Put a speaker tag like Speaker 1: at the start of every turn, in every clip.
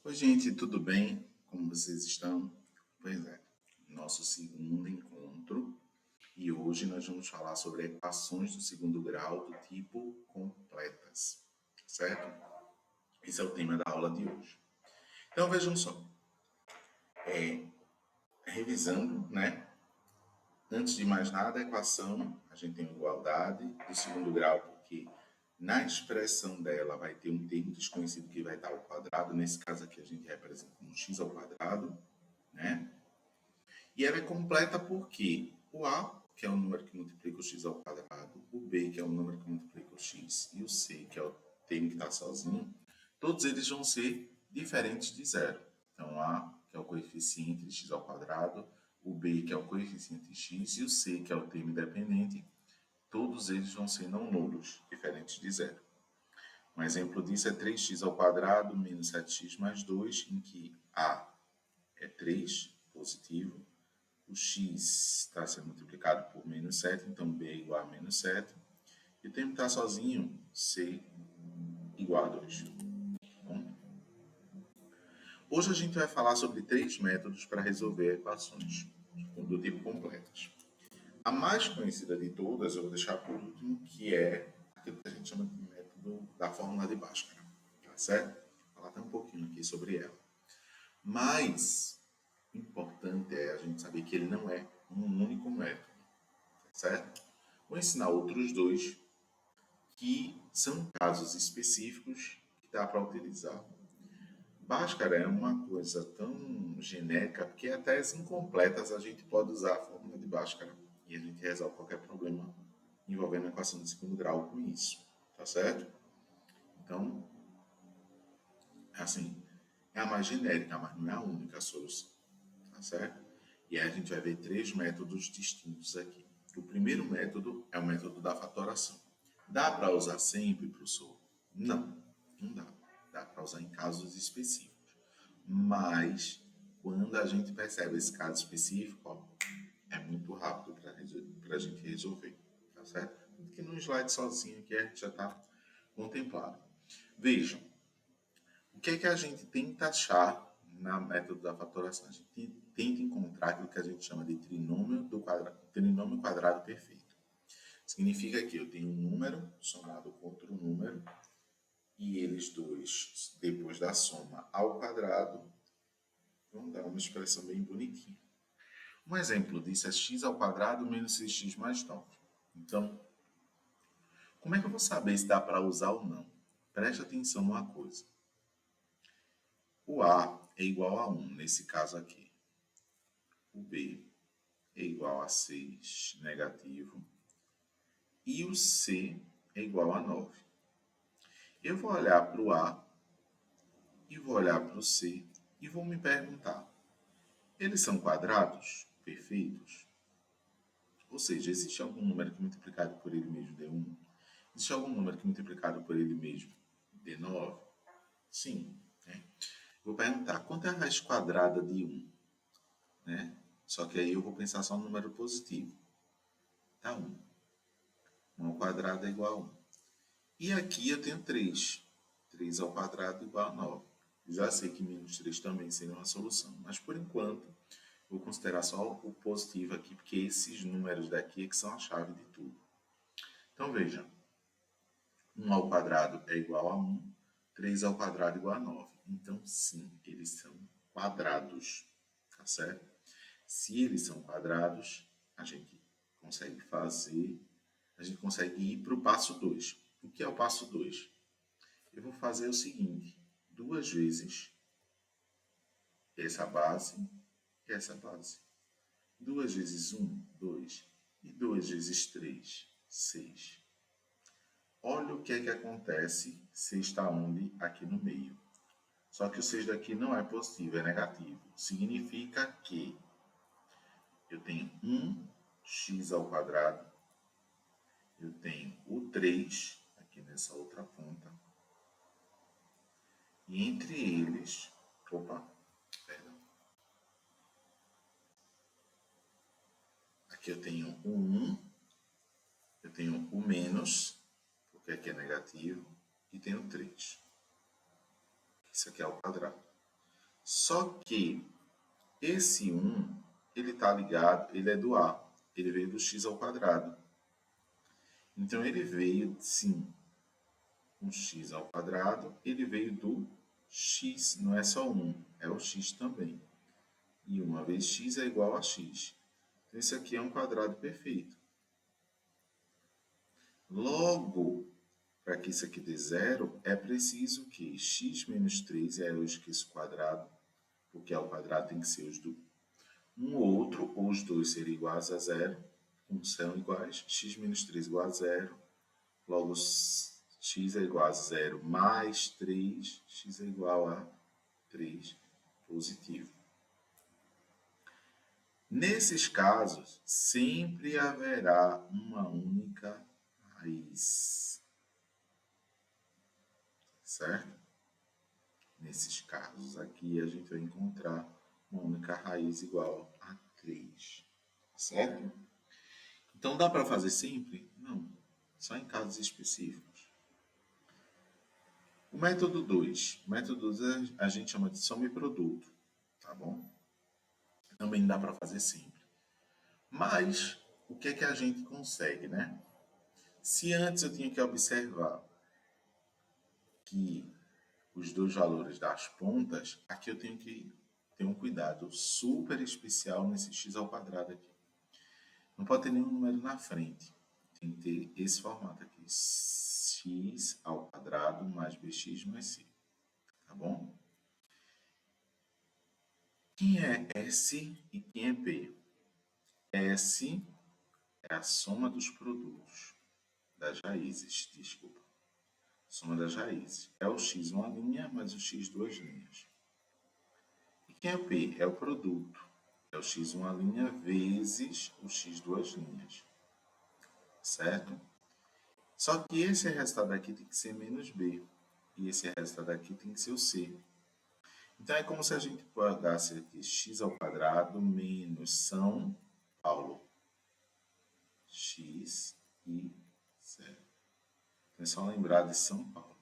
Speaker 1: Oi, gente, tudo bem? Como vocês estão? Pois é, nosso segundo encontro e hoje nós vamos falar sobre equações do segundo grau do tipo completas, certo? Esse é o tema da aula de hoje. Então vejam só, revisando, né? Antes de mais nada, a equação, a gente tem igualdade do segundo grau, porque na expressão dela vai ter um termo desconhecido que vai estar ao quadrado. Nesse caso aqui a gente representa como x ao quadrado, né? E ela é completa porque o A, que é o número que multiplica o x ao quadrado, o B, que é o número que multiplica o x, e o C, que é o termo que está sozinho, todos eles vão ser diferentes de zero. Então, A, que é o coeficiente de x ao quadrado, o B, que é o coeficiente de x, e o C, que é o termo independente, todos eles vão ser não nulos, diferentes de zero. Um exemplo disso é 3x ao quadrado menos 7x mais 2, em que A é 3, positivo, o x está sendo multiplicado por menos 7, então b é igual a menos 7. E o termo está sozinho, c igual a 2. Bom, hoje a gente vai falar sobre 3 métodos para resolver equações do tipo completas. A mais conhecida de todas, eu vou deixar por último, que é aquilo que a gente chama de método da fórmula de Bhaskara. Tá certo? Vou falar até um pouquinho aqui sobre ela. Mas importante é a gente saber que ele não é um único método, certo? Vou ensinar outros dois que são casos específicos que dá para utilizar. Bhaskara é uma coisa tão genérica que até as incompletas a gente pode usar a fórmula de Bhaskara e a gente resolve qualquer problema envolvendo a equação de segundo grau com isso, tá certo? Então, assim, é a mais genérica, mas não é a única solução, tá certo? E aí a gente vai ver 3 métodos distintos aqui. O primeiro método é o método da fatoração. Dá para usar sempre, professor? Não, não dá. Dá para usar em casos específicos. Mas, quando a gente percebe esse caso específico, ó, é muito rápido para a gente resolver, tá certo? Porque no slide sozinho aqui a gente já está contemplado. Vejam, o que é que a gente tenta achar na método da fatoração? A gente tenta encontrar aquilo que a gente chama de trinômio quadrado perfeito. Significa que eu tenho um número somado com outro número e eles dois, depois da soma ao quadrado, vão dar uma expressão bem bonitinha. Um exemplo disso é x ao quadrado menos 6x mais 9. Então, como é que eu vou saber se dá para usar ou não? Preste atenção numa coisa. O A é igual a 1, nesse caso aqui. O B é igual a 6 negativo. E o C é igual a 9. Eu vou olhar para o A e vou olhar para o C e vou me perguntar: eles são quadrados perfeitos? Ou seja, existe algum número que multiplicado por ele mesmo dê 1? Existe algum número que multiplicado por ele mesmo dê 9? Sim. Né? Vou perguntar: quanto é a raiz quadrada de 1? Né? Só que aí eu vou pensar só no número positivo. Tá 1. 1 ao quadrado é igual a 1. E aqui eu tenho 3. 3 ao quadrado é igual a 9. Já sei que menos 3 também seria uma solução. Mas por enquanto, vou considerar só o positivo aqui, porque esses números daqui é que são a chave de tudo. Então veja. 1 ao quadrado é igual a 1. 3 ao quadrado é igual a 9. Então sim, eles são quadrados. Tá certo? Se eles são quadrados, a gente consegue ir para o passo 2. O que é o passo 2? Eu vou fazer o seguinte: 2 vezes essa base e essa base. 2 vezes 1, 2. E 2 vezes 3, 6. Olha o que é que acontece se está onde? Aqui no meio. Só que o 6 daqui não é positivo, é negativo. Significa que eu tenho 1x ao quadrado, eu tenho o 3 aqui nessa outra ponta, e entre eles, aqui eu tenho o 1, eu tenho o menos, porque aqui é negativo, e tenho 3. Isso aqui é ao quadrado. Só que esse 1, ele está ligado, ele é do A, ele veio do x ao quadrado. Então, ele veio, sim, um x ao quadrado, ele veio do x, não é só 1, é o x também. E 1 vezes x é igual a x. Então, esse aqui é um quadrado perfeito. Logo, para que isso aqui dê zero, é preciso que x menos 3, e aí eu esqueço o quadrado, porque ao quadrado tem que ser os do um ou outro, ou os dois serem iguais a zero, são iguais, x menos 3 igual a zero, logo x é igual a zero mais 3, x é igual a 3 positivo. Nesses casos, sempre haverá uma única raiz, certo? Nesses casos aqui, a gente vai encontrar uma única raiz igual a 3, certo? Então, dá para fazer sempre? Não, só em casos específicos. O método 2. O método 2 a gente chama de soma e produto, tá bom? Também dá para fazer sempre. Mas, o que é que a gente consegue, né? Se antes eu tinha que observar que os dois valores das pontas, aqui eu tenho que ter um cuidado super especial nesse x ao quadrado aqui. Não pode ter nenhum número na frente. Tem que ter esse formato aqui. X ao quadrado mais bx mais c. Tá bom? Quem é S e quem é P? S é a soma dos produtos, das raízes, desculpa. Soma das raízes. É o x uma linha, mais o x duas linhas. E quem é o P? É o produto. É o x uma linha vezes o x duas linhas. Certo? Só que esse resultado aqui tem que ser menos B. E esse resultado aqui tem que ser o C. Então, é como se a gente pegasse aqui x ao quadrado menos São Paulo. X e 0. Então, é só lembrar de São Paulo.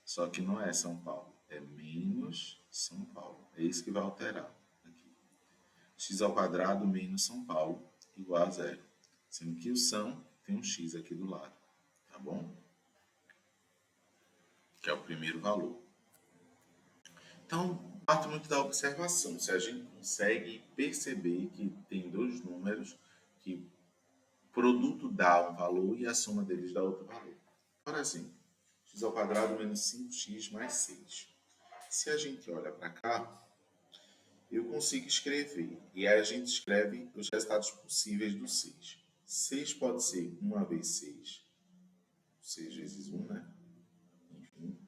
Speaker 1: Só que não é São Paulo, é menos São Paulo. É isso que vai alterar aqui. X ao quadrado menos São Paulo igual a 0. Sendo que o São tem um x aqui do lado. Tá bom? Que é o primeiro valor. Então, parte muito da observação. Se a gente consegue perceber que tem dois números, que o produto dá um valor e a soma deles dá outro valor. Por exemplo, x ao quadrado menos 5x mais 6. Se a gente olha para cá, eu consigo escrever. E aí a gente escreve os resultados possíveis do 6. 6 pode ser 1 vezes 6. 6 vezes 1, né? Enfim.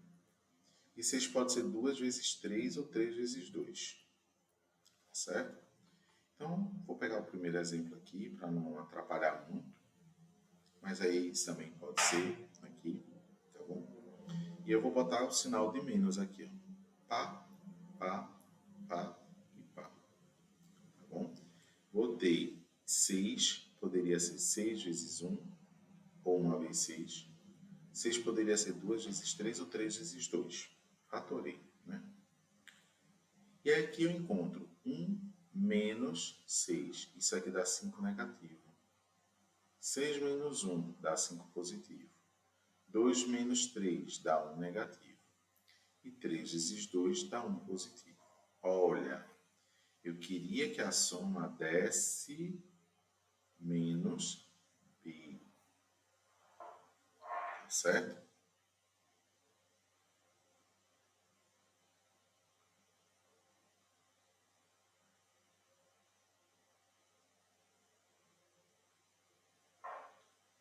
Speaker 1: E 6 pode ser 2 vezes 3 ou 3 vezes 2. Certo? Então, vou pegar o primeiro exemplo aqui para não atrapalhar muito. Mas aí isso também pode ser aqui, tá bom? E eu vou botar o sinal de menos aqui, ó. Pá, pá, pá e pá. Tá bom? Botei 6, poderia ser 6 vezes 1, ou 1 vezes 6. 6 poderia ser 2 vezes 3 ou 3 vezes 2. Fatorei, né? E aqui eu encontro 1 menos 6. Isso aqui dá 5 negativo. 6 menos 1 dá 5 positivo. 2 menos 3 dá 1 negativo. E 3 vezes 2 dá 1 positivo. Olha, eu queria que a soma desse menos B. Tá certo?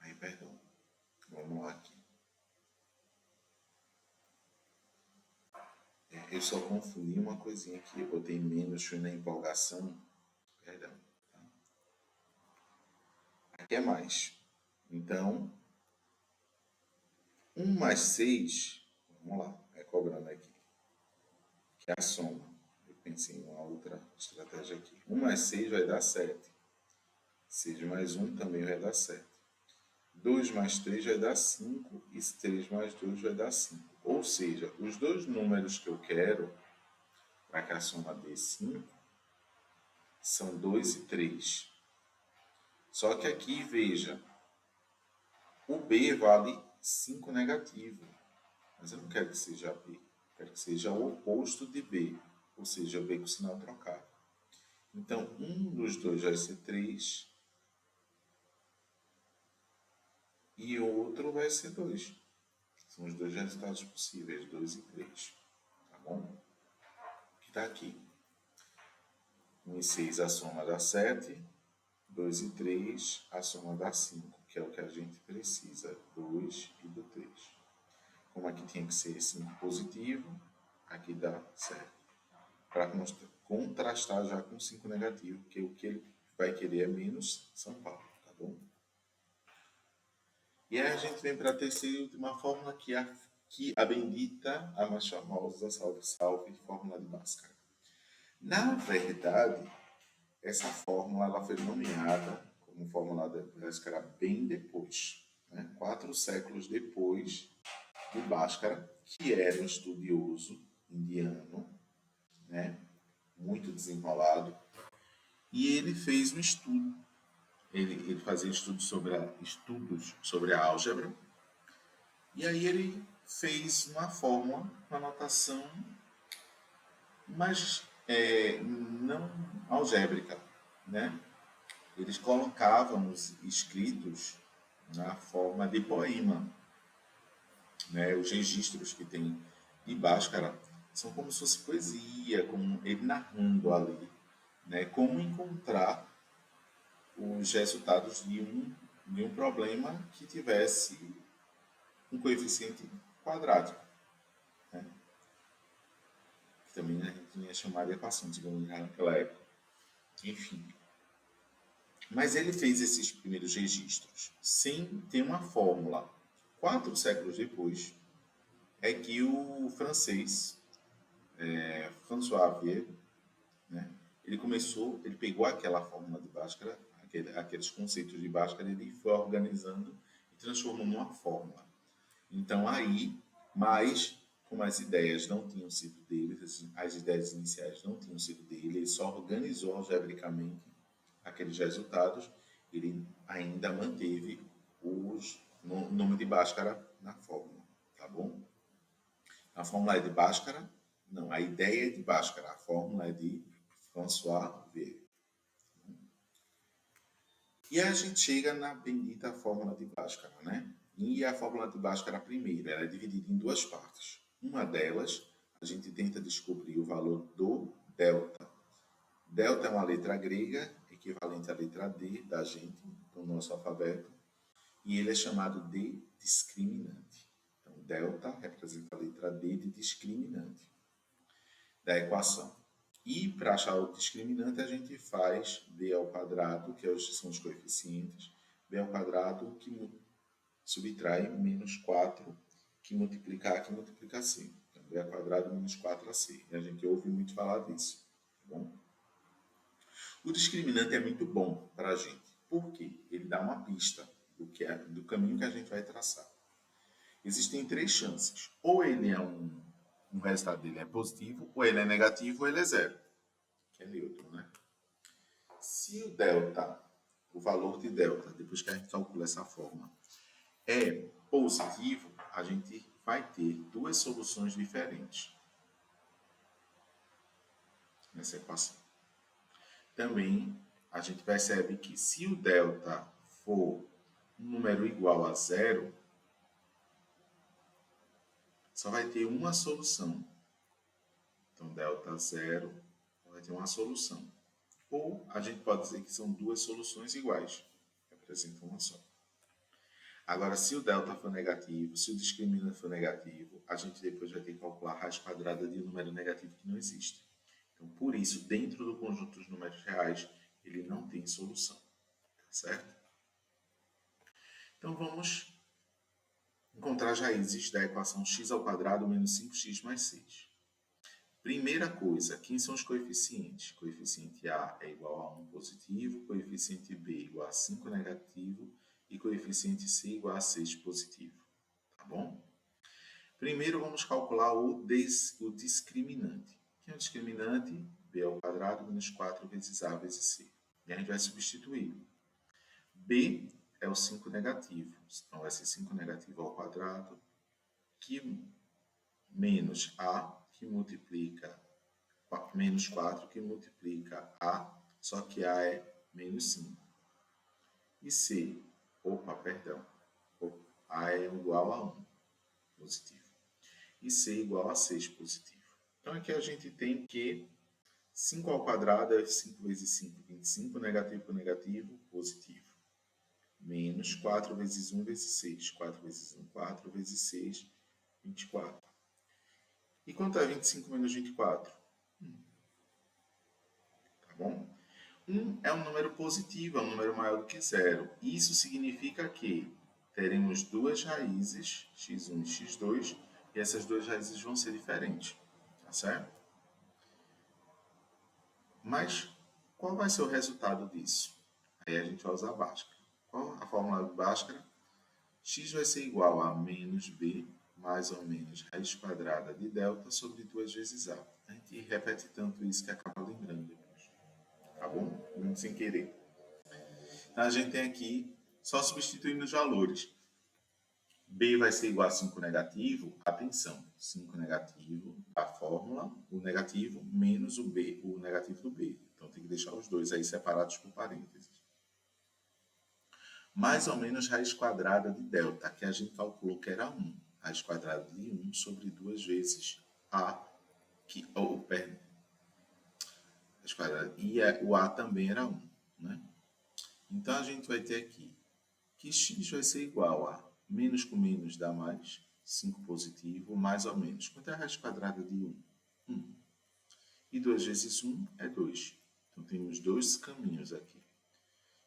Speaker 1: Aí, perdão. Vamos lá aqui. Eu só confundi uma coisinha aqui. Eu botei menos, fui na empolgação. Perdão. Tá? Aqui é mais. Então, 1 mais 6, vamos lá, cobrando aqui, que é a soma. Eu pensei em uma outra estratégia aqui. 1 mais 6 vai dar 7. 6 mais 1 também vai dar 7. 2 mais 3 vai dar 5. E 3 mais 2 vai dar 5. Ou seja, os dois números que eu quero para que a soma dê 5, são 2 e 3. Só que aqui, veja, o B vale 5 negativo. Mas eu não quero que seja B. Eu quero que seja o oposto de B. Ou seja, B com sinal trocado. Então, um dos dois vai ser 3 e o outro vai ser 2. São os dois resultados possíveis, 2 e 3. Tá bom? Que está aqui. 1 e 6 a soma dá 7. 2 e 3 a soma dá 5, que é o que a gente precisa. 2 e do 3. Como aqui tinha que ser 5 positivo, aqui dá 7. Para contrastar já com 5 negativo, porque o que ele vai querer é menos São Paulo, tá bom? E aí a gente vem para a terceira e última fórmula, que é a bendita, a mais famosa, salve, salve, fórmula de Bhaskara. Na verdade, essa fórmula ela foi nomeada como fórmula de Bhaskara bem depois, né? 4 séculos depois de Bhaskara, que era um estudioso indiano, né? Muito desenrolado, e ele fez um estudo. Ele fazia estudos sobre a álgebra, e aí ele fez uma fórmula, uma notação, mas não algébrica, né? Eles colocavam os escritos na forma de poema, né? Os registros que tem de Bhaskara são como se fosse poesia, como ele narrando ali, né? Como encontrar os resultados de um problema que tivesse um coeficiente quadrático, né? Que também a gente ia chamar de equação, digamos, naquela época. Enfim. Mas ele fez esses primeiros registros sem ter uma fórmula. 4 séculos depois é que o francês François Xavier, né, ele pegou aquela fórmula de Bhaskara, aqueles conceitos de Bhaskara, ele foi organizando e transformou numa fórmula. Então aí, mas como as ideias não tinham sido dele, as ideias iniciais não tinham sido dele, ele só organizou algebricamente aqueles resultados, ele ainda manteve o nome de Bhaskara na fórmula, tá bom? A fórmula é de Bhaskara? Não, a ideia é de Bhaskara, a fórmula é de François Xavier. E aí a gente chega na bendita fórmula de Bhaskara, né? E a fórmula de Bhaskara, primeiro, ela é dividida em duas partes. Uma delas, a gente tenta descobrir o valor do delta. Delta é uma letra grega, equivalente à letra D da gente, do nosso alfabeto, e ele é chamado de discriminante. Então, delta representa a letra D de discriminante da equação. E para achar o discriminante, a gente faz b ao quadrado, que são os coeficientes, b ao quadrado que subtrai menos 4, que multiplica A, que multiplica C. Então, b ao quadrado menos 4ac. E a gente ouve muito falar disso. Tá bom? O discriminante é muito bom para a gente. Por quê? Ele dá uma pista do caminho que a gente vai traçar. Existem 3 chances. Ou ele é o resultado dele é positivo, ou ele é negativo, ou ele é zero, que é neutro, né? Se o delta, o valor de delta, depois que a gente calcula essa forma, é positivo, a gente vai ter 2 soluções diferentes nessa equação. Também a gente percebe que se o delta for um número igual a zero, só vai ter uma solução. Então, delta zero vai ter uma solução. Ou a gente pode dizer que são 2 soluções iguais, representam uma só. Agora, se o delta for negativo, se o discriminante for negativo, a gente depois vai ter que calcular a raiz quadrada de um número negativo que não existe. Então, por isso, dentro do conjunto dos números reais, ele não tem solução. Certo? Então, vamos encontrar as raízes da equação x ao quadrado menos 5x mais 6. Primeira coisa, quem são os coeficientes? Coeficiente A é igual a 1 positivo, coeficiente B igual a 5 negativo e coeficiente C igual a 6 positivo. Tá bom? Primeiro vamos calcular o discriminante. Quem é discriminante, b ao quadrado menos 4 vezes a vezes c. E a gente vai substituir. B é o 5 negativo. Então, vai ser 5 negativo ao quadrado, que menos a, que multiplica, menos 4, que multiplica a, só que a é menos 5. E c, a é igual a 1, positivo. E c igual a 6, positivo. Então, aqui a gente tem que 5 ao quadrado é 5 vezes 5, 25, negativo por negativo, positivo. Menos 4 vezes 1 vezes 6. 4 vezes 1, 4 vezes 6, 24. E quanto é 25 menos 24? 1. Tá bom? 1 é um número positivo, é um número maior do que 0. Isso significa que teremos duas raízes, x1 e x2, e essas duas raízes vão ser diferentes. Tá certo? Mas qual vai ser o resultado disso? Aí a gente vai usar a Bhaskara. Qual a fórmula de Bhaskara? X vai ser igual a menos b mais ou menos raiz quadrada de delta sobre 2 vezes a. A gente repete tanto isso que acaba lembrando depois. Tá bom? Muito sem querer. Então a gente tem aqui, só substituindo os valores. B vai ser igual a 5 negativo. Atenção, 5 negativo da fórmula, o negativo menos o B, o negativo do B. Então tem que deixar os dois aí separados por parênteses. Mais ou menos raiz quadrada de delta, que a gente calculou que era 1. Raiz quadrada de 1 sobre 2 vezes a, raiz quadrada, e o a também era 1. Né? Então, a gente vai ter aqui que x vai ser igual a menos com menos dá mais, 5 positivo, mais ou menos. Quanto é a raiz quadrada de 1? 1. E 2 vezes 1 é 2. Então, temos dois caminhos aqui.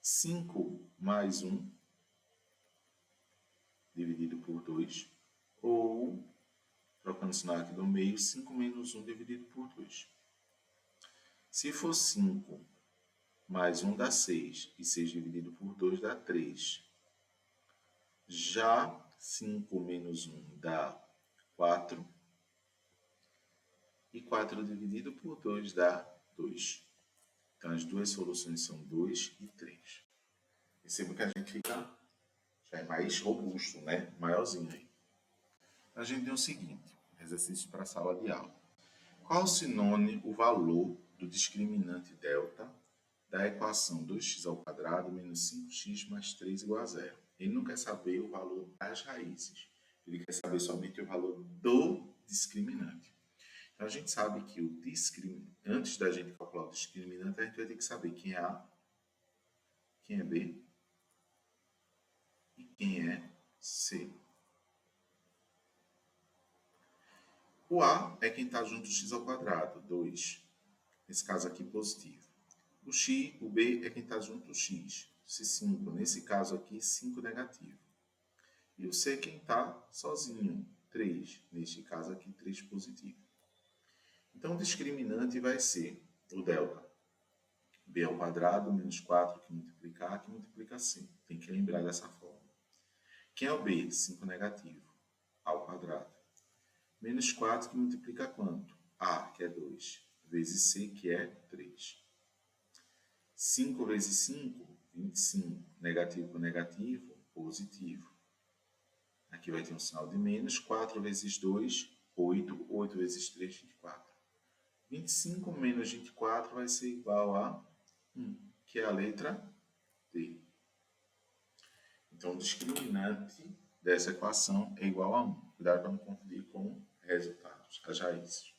Speaker 1: 5 mais 1 dividido por 2, ou, trocando o sinal aqui do meio, 5 menos 1 dividido por 2. Se for 5 mais 1 dá 6, e 6 dividido por 2 dá 3. Já 5 menos 1 dá 4, e 4 dividido por 2 dá 2. Então, as duas soluções são 2 e 3. Perceba que a gente fica já é mais robusto, né? Maiorzinho aí. A gente tem o seguinte, exercício para a sala de aula. Qual o sinônimo, o valor do discriminante delta da equação 2x ao quadrado menos 5x mais 3 igual a 0? Ele não quer saber o valor das raízes. Ele quer saber somente o valor do discriminante. Então, a gente sabe que o discriminante, antes da gente calcular o discriminante, a gente vai ter que saber quem é A, quem é B e quem é C. O A é quem está junto do x ao quadrado, 2. Nesse caso aqui, positivo. O x, o B é quem está junto do x, C5. Nesse caso aqui, 5 negativo. E o C é quem está sozinho, 3. Neste caso aqui, 3 positivo. Então, o discriminante vai ser o delta. B ao quadrado menos 4 que multiplica A que multiplica C. Tem que lembrar dessa forma. Quem é o B? 5 negativo. Ao quadrado. Menos 4 que multiplica quanto? A, que é 2, vezes C, que é 3. 5 vezes 5, 25. Negativo por negativo, positivo. Aqui vai ter um sinal de menos. 4 vezes 2, 8. 8 vezes 3, 24. 25 menos 24 vai ser igual a 1, que é a letra D. Então, o discriminante dessa equação é igual a 1. Cuidado para não confundir com resultados, as raízes.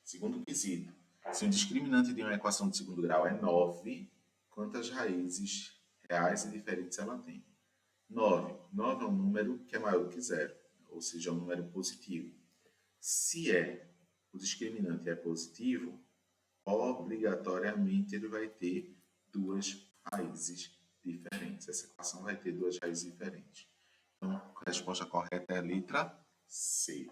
Speaker 1: Segundo quesito. Se o discriminante de uma equação de segundo grau é 9, quantas raízes reais e diferentes ela tem? 9. 9 é um número que é maior do que 0, ou seja, é um número positivo. Se o discriminante é positivo, obrigatoriamente ele vai ter duas raízes diferentes. Essa equação vai ter duas raízes diferentes. Então, a resposta correta é a letra C.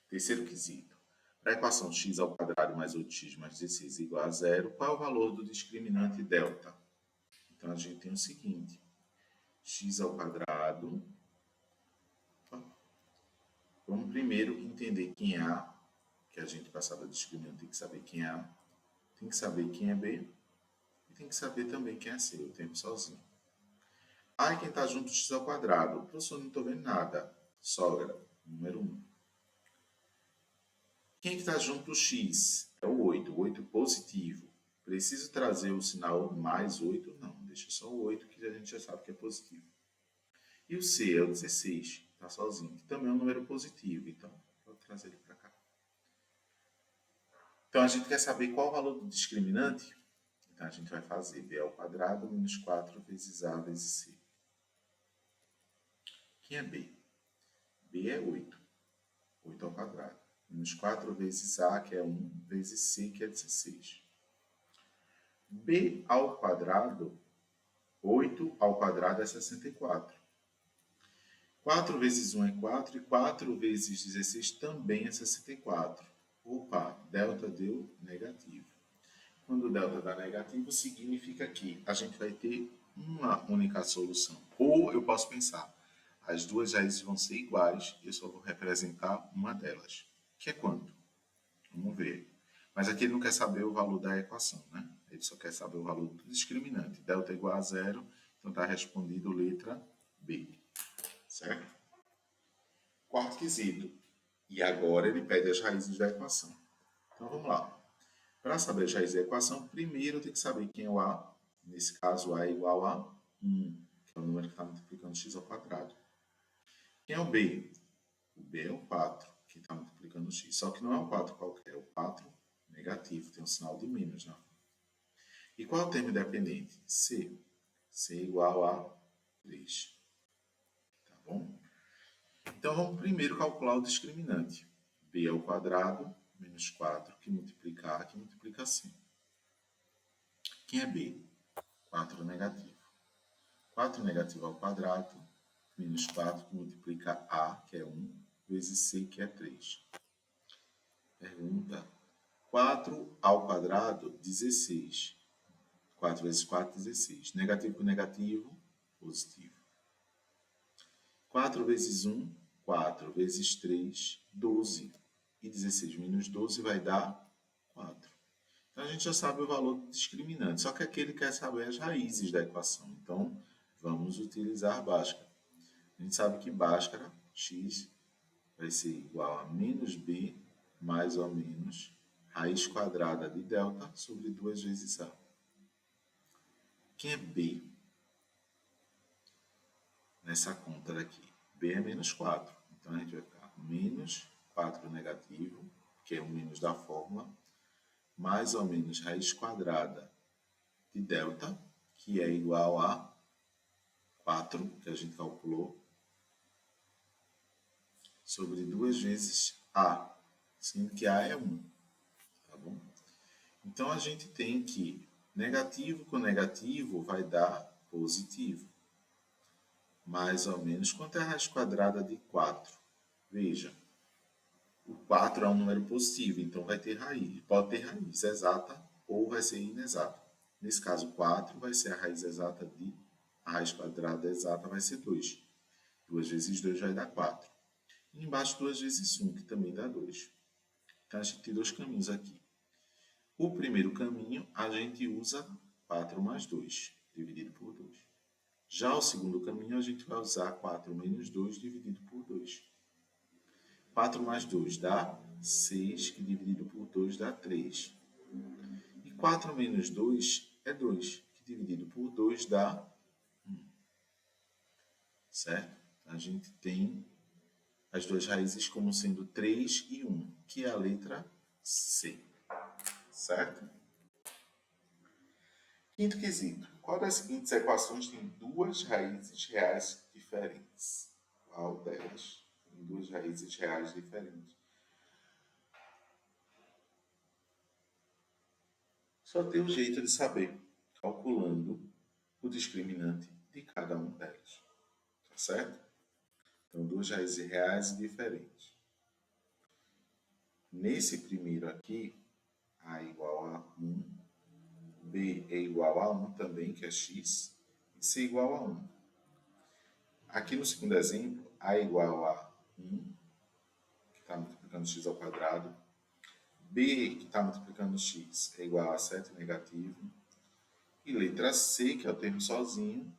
Speaker 1: Terceiro quesito. Para a equação x ao quadrado mais 8x mais 16 igual a 0, qual é o valor do discriminante delta? Então, a gente tem o seguinte. X ao quadrado. Vamos primeiro entender quem é A, que a gente, para saber o discriminante, tem que saber quem é A, tem que saber quem é B, e tem que saber também quem é C, o tempo sozinho. A é quem está junto do x ao quadrado. Professor, não estou vendo nada. Sogra, número 1. Quem é que está junto do x? É o 8. O 8 positivo. Preciso trazer o sinal mais 8? Não, deixa só o 8 que a gente já sabe que é positivo. E o C é o 16, está sozinho, que também é um número positivo. Então, vou trazer ele para cá. Então, a gente quer saber qual o valor do discriminante? Então, a gente vai fazer b ao quadrado menos 4 vezes a vezes c. Quem é b? B é 8. 8 ao quadrado. Menos 4 vezes a, que é 1, vezes c, que é 16. B ao quadrado, 8 ao quadrado é 64. 4 vezes 1 é 4 e 4 vezes 16 também é 64. Opa, delta deu negativo. Quando o delta dá negativo, significa que a gente vai ter uma única solução. Ou eu posso pensar, as duas raízes vão ser iguais, eu só vou representar uma delas. Que é quanto? Vamos ver. Mas aqui ele não quer saber o valor da equação, né? Ele só quer saber o valor do discriminante. Delta é igual a zero, então está respondido letra B. Certo? Quarto quesito. E agora ele pede as raízes da equação. Então vamos lá. Para saber as raízes da equação, primeiro tem que saber quem é o A. Nesse caso, A é igual a 1, que é o número que está multiplicando x ao quadrado. Quem é o B? O B é o 4, que está multiplicando x. Só que não é o 4 qualquer, é o 4 negativo, tem um sinal de menos na frente. E qual é o termo independente? C. C é igual a 3. Tá bom? Então, vamos primeiro calcular o discriminante. B ao quadrado menos 4, que multiplica A, que multiplica C. Quem é B? 4 negativo. 4 negativo ao quadrado, menos 4, que multiplica A, que é 1, vezes C, que é 3. Pergunta. 4 ao quadrado, 16. 4 vezes 4, 16. Negativo com negativo, positivo. 4 vezes 1, 4 vezes 3, 12. E 16 menos 12 vai dar 4. Então, a gente já sabe o valor do discriminante. Só que aqui ele quer saber as raízes da equação. Então, vamos utilizar Bhaskara. A gente sabe que Bhaskara, x, vai ser igual a menos b mais ou menos raiz quadrada de delta sobre 2 vezes a. Quem é b nessa conta daqui? B é menos 4. Então, a gente vai ficar com menos 4 negativo, que é o menos da fórmula, mais ou menos raiz quadrada de delta, que é igual a 4, que a gente calculou, sobre 2 vezes A, sendo que A é 1. Tá bom? Então, a gente tem que negativo com negativo vai dar positivo. Mais ou menos, quanto é a raiz quadrada de 4? Veja, o 4 é um número positivo, então vai ter raiz. Pode ter raiz exata ou vai ser inexata. Nesse caso, 4 vai ser a raiz exata de... A raiz quadrada exata vai ser 2. 2 vezes 2 vai dar 4. E embaixo 2 vezes 1, que também dá 2. Então, a gente tem dois caminhos aqui. O primeiro caminho, a gente usa 4 mais 2, dividido por 2. Já o segundo caminho, a gente vai usar 4 menos 2, dividido por 2. 4 mais 2 dá 6, que dividido por 2 dá 3. E 4 menos 2 é 2, que dividido por 2 dá 1. Certo? A gente tem as duas raízes como sendo 3 e 1, que é a letra C. Certo? Quinto quesito. Qual das seguintes equações tem duas raízes reais diferentes? Qual delas tem duas raízes reais diferentes? Só tem um jeito de saber, calculando o discriminante de cada um delas. Tá certo? Então, duas raízes reais diferentes. Nesse primeiro aqui, A igual a 1, B é igual a 1 também, que é x, e C igual a 1. Aqui no segundo exemplo, A é igual a 1, que está multiplicando x ao quadrado, B, que está multiplicando x, é igual a 7 negativo. E letra C, que é o termo sozinho,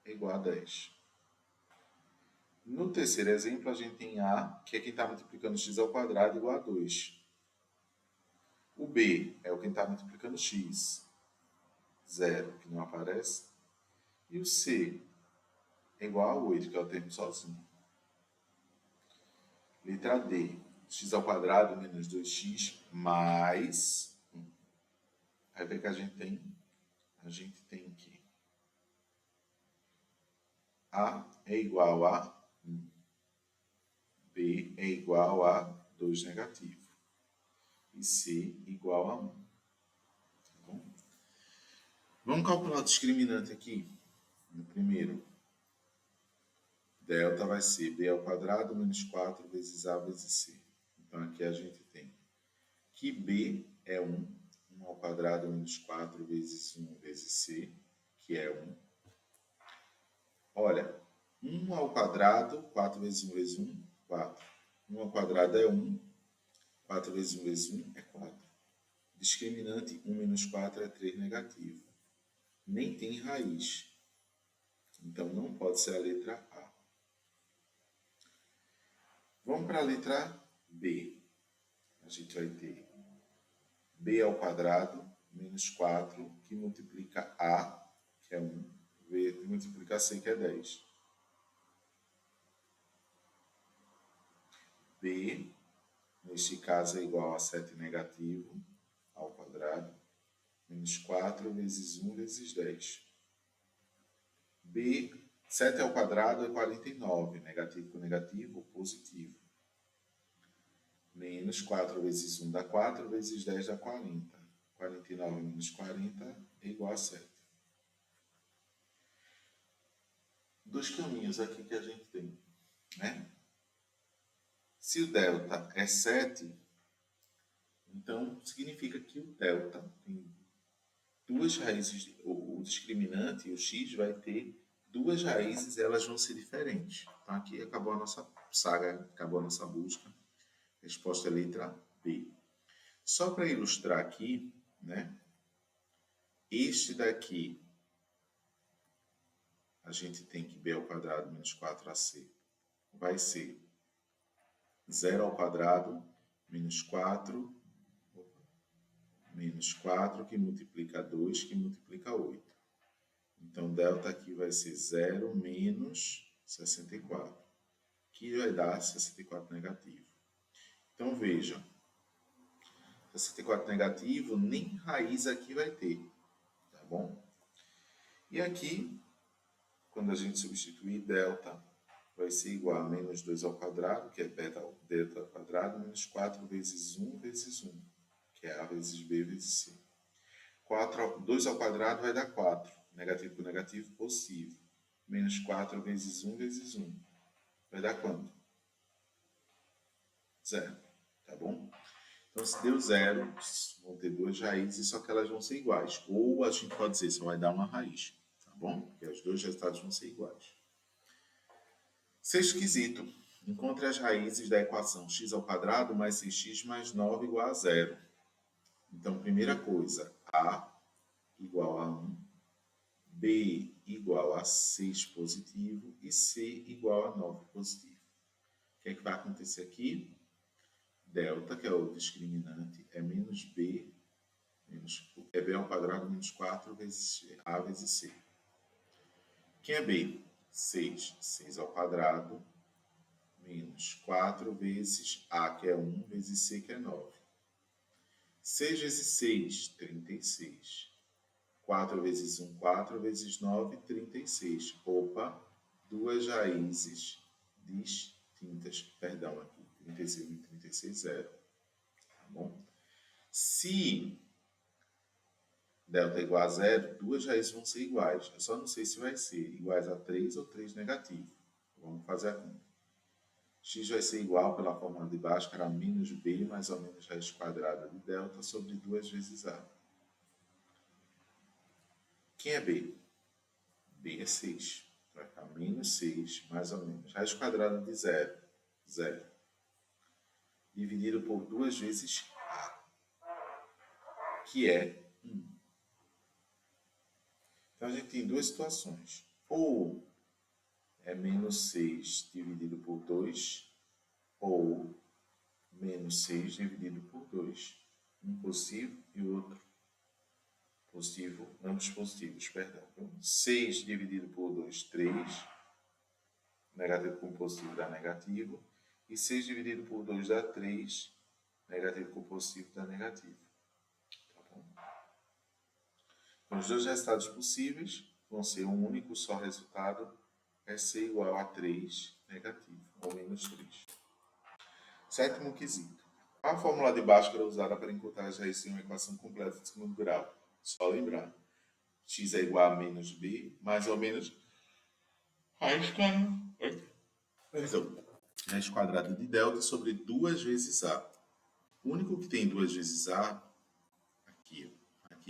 Speaker 1: é igual a 10. No terceiro exemplo, a gente tem A, que é quem está multiplicando x ao quadrado, igual a 2. O B é o quem está multiplicando x, 0, que não aparece. E o C é igual a 8, que é o termo sozinho. Letra D, x ao quadrado menos 2x mais 1. Aí o que a gente tem? A gente tem que A é igual a 1. B é igual a 2 negativo. E C igual a 1. Tá bom? Vamos calcular o discriminante aqui. No primeiro, delta vai ser b ao quadrado menos 4 vezes a vezes c. Então, aqui a gente tem que b é 1. 1 ao quadrado menos 4 vezes 1 vezes c, que é 1. Olha, 1 ao quadrado, 4 vezes 1 vezes 1, 4. 1 ao quadrado é 1. 4 vezes 1 vezes 1 é 4. Discriminante 1 menos 4 é 3 negativo. Nem tem raiz. Então, não pode ser a letra A. Vamos para a letra B. A gente vai ter b ao quadrado menos 4, que multiplica A, que é 1, multiplica C, que é 10. B, neste caso, é igual a 7 negativo ao quadrado, menos 4 vezes 1 vezes 10. B, 7 ao quadrado é 49, negativo com negativo, positivo. Menos 4 vezes 1 dá 4, vezes 10 dá 40. 49 menos 40 é igual a 7. Dois caminhos aqui que a gente tem, né? Se o delta é 7, então significa que o delta tem duas raízes, o discriminante, o x, vai ter duas raízes, elas vão ser diferentes. Então aqui acabou a nossa saga, acabou a nossa busca. Resposta é letra B. Só para ilustrar aqui, né? Este daqui, a gente tem que b ao quadrado menos 4ac vai ser 0 ao quadrado menos 4 que multiplica 2, que multiplica 8. Então, delta aqui vai ser 0 menos 64, que vai dar 64 negativo. Então, vejam, 64 negativo, nem raiz aqui vai ter, tá bom? E aqui, quando a gente substituir delta, vai ser igual a menos 2 ao quadrado, que é delta ao quadrado, menos 4 vezes 1 vezes 1, que é a vezes b vezes c. 2 ao quadrado vai dar 4. Negativo com negativo, positivo. Menos 4 vezes 1 vezes 1. Vai dar quanto? 0. Tá bom? Então, se deu 0, vão ter duas raízes, só que elas vão ser iguais. Ou a gente pode dizer, só vai dar uma raiz. Tá bom? Porque os dois resultados vão ser iguais. Sexto quesito. Encontre as raízes da equação x ao quadrado mais 6x mais 9 igual a 0. Então, primeira coisa, a igual a 1, b igual a 6 positivo e c igual a 9 positivo. O que é que vai acontecer aqui? Delta, que é o discriminante, é menos b, é b ao quadrado menos 4 vezes a vezes c. Quem é b? 6. 6 ao quadrado menos 4 vezes a, que é 1, vezes c, que é 9. 6 vezes 6, 36. 4 vezes 1, 4 vezes 9, 36. Opa, duas raízes distintas. Perdão, aqui, 36 e 36, 0. Tá bom? Se delta é igual a 0, duas raízes vão ser iguais. Eu só não sei se vai ser iguais a 3 ou 3 negativo. Vamos fazer a conta. X vai ser igual, pela fórmula de baixo, que era menos b mais ou menos raiz quadrada de delta sobre 2 vezes a. Quem é b? B é 6. Vai ficar menos 6, mais ou menos. Raiz quadrada de 0. 0. Dividido por 2 vezes a. que é 1. Então, a gente tem duas situações. Ou é menos 6 dividido por 2, ou menos 6 dividido por 2. Um positivo e o outro positivo, ambos positivos, perdão. 6 dividido por 2, 3. Negativo com positivo dá negativo. E 6 dividido por 2 dá 3. Negativo com positivo dá negativo. Tá bom? Então, os dois resultados possíveis vão ser um único só resultado, é ser igual a 3 negativo, ou menos 3. Sétimo quesito. A fórmula de Bhaskara usada para encontrar as raízes em uma equação completa de segundo grau. Só lembrar. X é igual a menos b, mais ou menos raiz quadrada de delta sobre 2 vezes a. O único que tem 2 vezes a, aqui.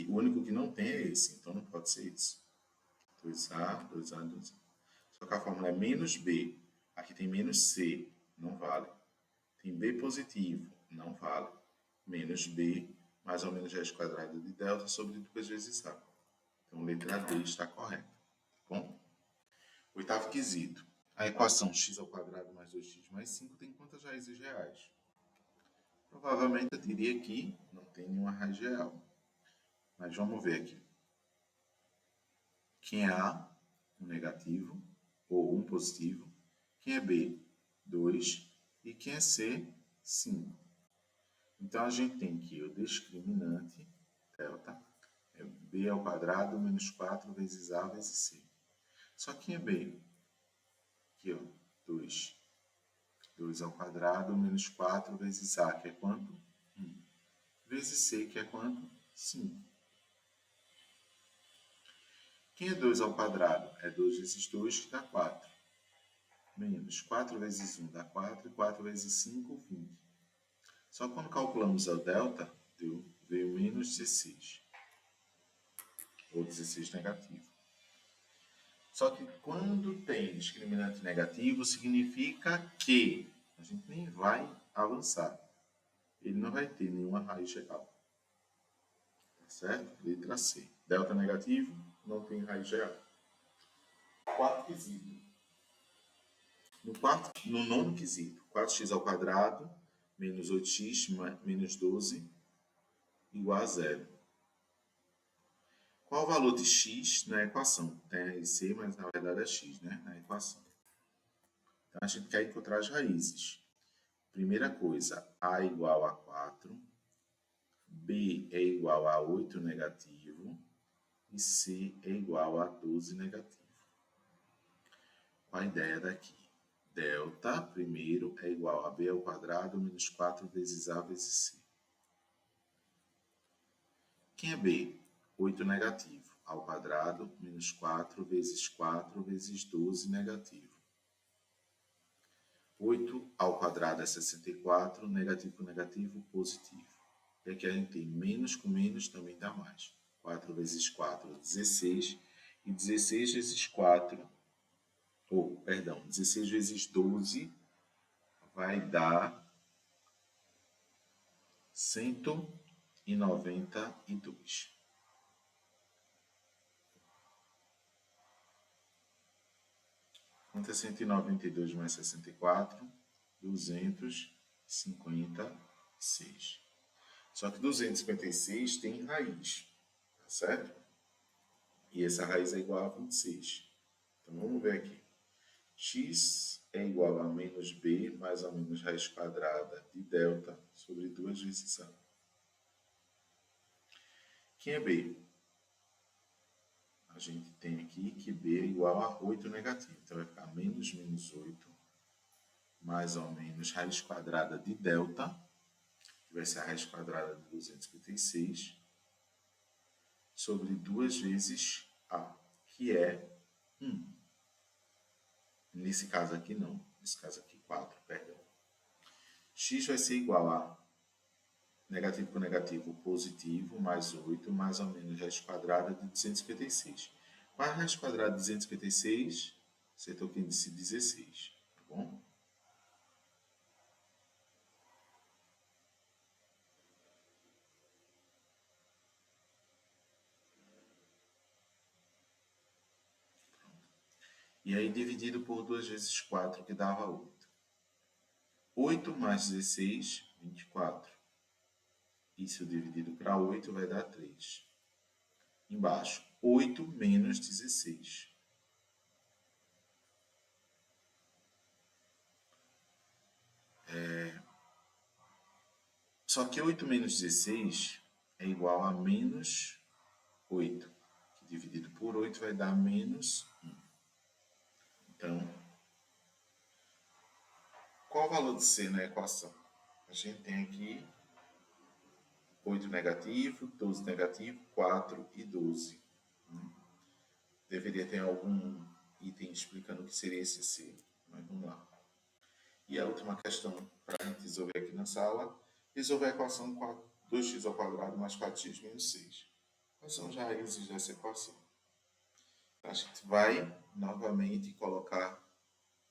Speaker 1: O único que não tem é esse, então não pode ser esse. 2a, 2a, 2a. Só que a fórmula é menos b. Aqui tem menos c, não vale. Tem b positivo, não vale. Menos b, mais ou menos raiz quadrada de delta sobre 2 vezes a. Então, letra D está correta. Tá bom? Oitavo quesito. A equação x ao quadrado mais 2x mais 5 tem quantas raízes reais? Provavelmente eu diria que não tem nenhuma raiz real. Mas vamos ver aqui. Quem é A? Um negativo ou um positivo. Quem é B? 2. E quem é C? 5. Então, a gente tem que o discriminante, delta, é B ao quadrado menos 4 vezes A vezes C. Só que quem é B? Aqui, ó, 2. 2 ao quadrado menos 4 vezes A, que é quanto? 1. Vezes C, que é quanto? 5. Quem é 2 ao quadrado? É 2 vezes 2, que dá 4. Menos 4 vezes 1 dá 4, e 4 vezes 5, 20. Só quando calculamos o delta, veio menos 16. Ou 16 negativo. Só que quando tem discriminante negativo, significa que a gente nem vai avançar. Ele não vai ter nenhuma raiz geral. Tá certo? Letra C. Delta negativo, não tem raiz geral. Quarto quesito. No nono quesito, 4x ao quadrado menos 8x menos 12 igual a 0. Qual o valor de x na equação? Tem a raiz C, mas na verdade é x, né? Na equação. Então, a gente quer encontrar as raízes. Primeira coisa, A igual a 4, B é igual a 8 negativo e C é igual a 12 negativo. Qual a ideia daqui? Delta, primeiro, é igual a B ao quadrado menos 4 vezes A vezes C. Quem é B? 8 negativo ao quadrado menos 4 vezes 4 vezes 12 negativo. 8 ao quadrado é 64, negativo com negativo, positivo. E aqui a gente tem menos com menos também dá mais. 4 vezes 4, 16. E 16 vezes 4, 16 vezes 12 vai dar 192. Quanto é 192 mais 64? 256. Só que 256 tem raiz, tá certo? E essa raiz é igual a 26. Então, vamos ver aqui. X é igual a menos b mais ou menos raiz quadrada de delta sobre 2 vezes a. Quem é b? A gente tem aqui que b é igual a 8 negativo. Então, vai ficar menos 8 mais ou menos raiz quadrada de delta, que vai ser a raiz quadrada de 256, sobre 2 vezes a, que é 1. Nesse caso aqui não. Nesse caso aqui 4, perdão. X vai ser igual a negativo com negativo, positivo, mais 8, mais ou menos raiz quadrada de 256. Qual é a raiz quadrada de 256? Acertou quem disse 16, tá bom? E aí dividido por 2 vezes 4, que dava 8. 8 mais 16, 24. Isso dividido para 8 vai dar 3. Embaixo, 8 menos 16. Só que 8 menos 16 é igual a menos 8, que dividido por 8 vai dar menos 1. Então, qual o valor de C na equação? A gente tem aqui 8 negativo, 12 negativo, 4 e 12. Deveria ter algum item explicando o que seria esse C, mas vamos lá. E a última questão para a gente resolver aqui na sala, resolver a equação 2x ao quadrado mais 4x menos 6. Quais são as raízes dessa equação? A gente vai novamente colocar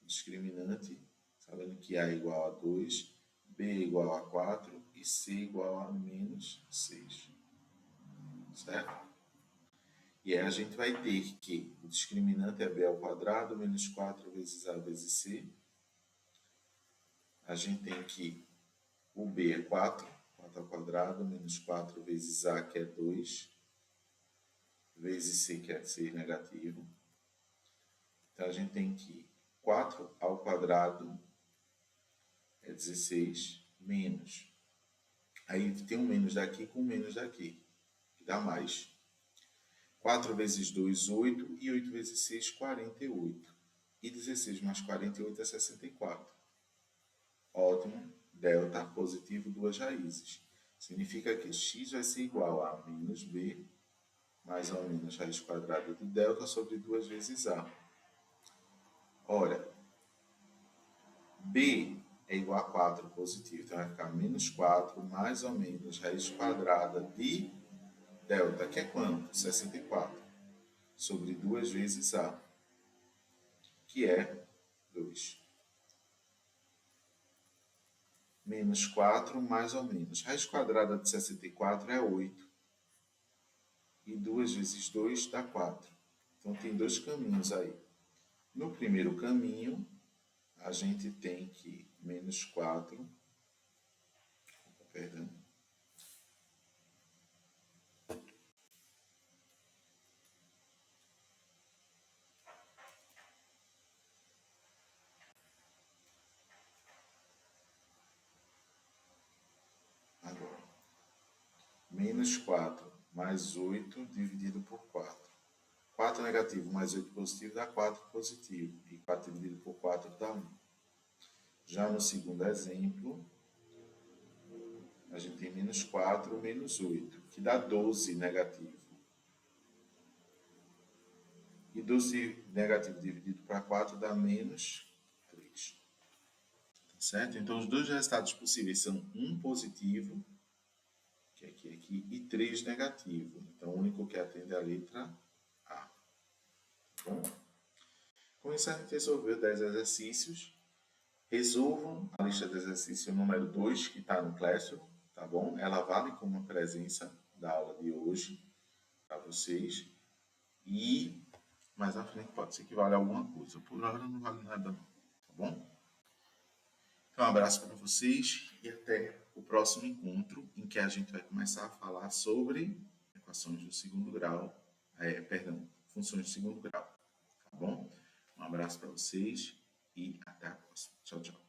Speaker 1: o discriminante, sabendo que A é igual a 2, B é igual a 4 e C é igual a menos 6. Certo? E aí a gente vai ter que o discriminante é B ao quadrado menos 4 vezes A vezes C. A gente tem que o B é 4, 4 ao quadrado menos 4 vezes A, que é 2, vezes C, que é 6 negativo. Então a gente tem que 4 ao quadrado é 16, menos. Aí tem um menos daqui com um menos daqui, que dá mais. 4 vezes 2, 8, e 8 vezes 6, 48. E 16 mais 48 é 64. Ótimo, delta positivo, duas raízes. Significa que x vai ser igual a menos b, mais ou menos raiz quadrada de delta sobre 2 vezes a. Ora, b é igual a 4 positivo, então vai ficar menos 4 mais ou menos raiz quadrada de delta, que é quanto? 64, sobre 2 vezes a, que é 2. Menos 4 mais ou menos. Raiz quadrada de 64 é 8. E 2 vezes 2 dá 4. Então tem dois caminhos aí. No primeiro caminho, a gente tem que menos 4, perdão, agora, menos 4 mais 8 dividido por 4. 4 negativo mais 8 positivo dá 4 positivo. E 4 dividido por 4 dá 1. Já no segundo exemplo, a gente tem menos 4 menos 8, que dá 12 negativo. E 12 negativo dividido para 4 dá menos 3. Certo? Então, os dois resultados possíveis são 1 positivo, que é aqui, e 3 negativo. Então, o único que atende é a letra A. Bom, com isso, a gente resolveu 10 exercícios. Resolvam a lista de exercício número 2, que está no Classroom, tá bom? Ela vale como presença da aula de hoje para vocês. E mais à frente pode ser que valha alguma coisa. Por hora não vale nada não, tá bom? Então, um abraço para vocês e até o próximo encontro, em que a gente vai começar a falar sobre equações do segundo grau, funções do segundo grau, tá bom? Um abraço para vocês e até a próxima. Tchau, tchau.